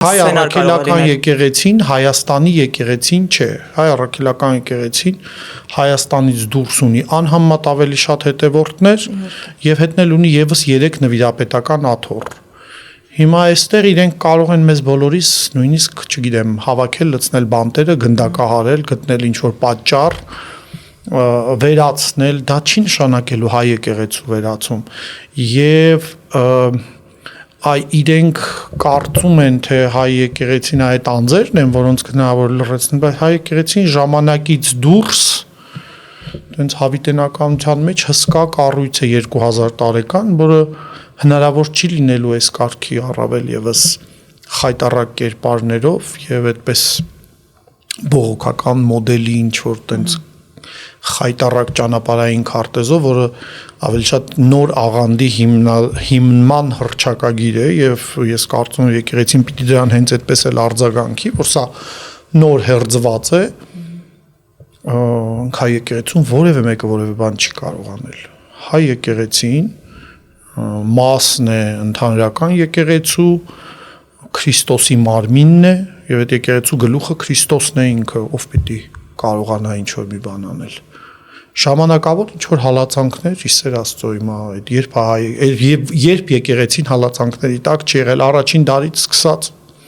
Հայ առաքելական եկեղեցին Հայաստանի եկեղեցին չէ, հայ առաքելական եկեղեցին Հայաստանից դուրս ունի անհամեմատ ավելի շատ հետևորդներ եւ հետնել ունի եւս 3 նվիրապետական աթոռ։ Հիմա այստեղ իրենք կարող են մեզ բոլորիս նույնիսկ, չգիտեմ, հավաքել, լցնել բանտերը, գնդակահարել, գտնել ինչ որ պատճառ, վերացնել, դա չի նշանակելու հայ եկեղեցու վերացում եւ իրենք կարծում են, թե հայ եկեղեցին այդ անձերն են, որոնց հնարավոր լրացնել, բայց հայ եկեղեցին ժամանակից դուրս տենց հավիտենականության մեջ հսկա կառույց է 2000 տարեկան, որը հնարավոր չի լինելու այս կարգի առավել եւս խայտառակ կերպարներով եւ այդպես բողոքական մոդելի ինչ որ տենց խայտառակ ճանապարհային քարտեզով, որը ավելի շատ նոր աղանդի հիմնման հռչակագիր է եւ ես կարծում եմ եկեղեցին պիտի դրան հենց այդպես էլ արձագանքի, որ սա նոր հերձված է, հայ եկեղեցուն որևէ մեկը որևէ բան չի կարող անել։ Հայ եկեղեցին մասն է ընդհանրական եկեղեցու, Քրիստոսի մարմինն է եւ այդ եկեղեցու գլուխը Քրիստոսն է ինքը, ով պիտի կարողանա ինչ որ մի բան անել։ Ժամանակավոր ինչ որ հալածանքներ, իսեր Աստծո հիմա այդ երբ եկեղեցին հալածանքների տակ չի եղել առաջին դարից սկսած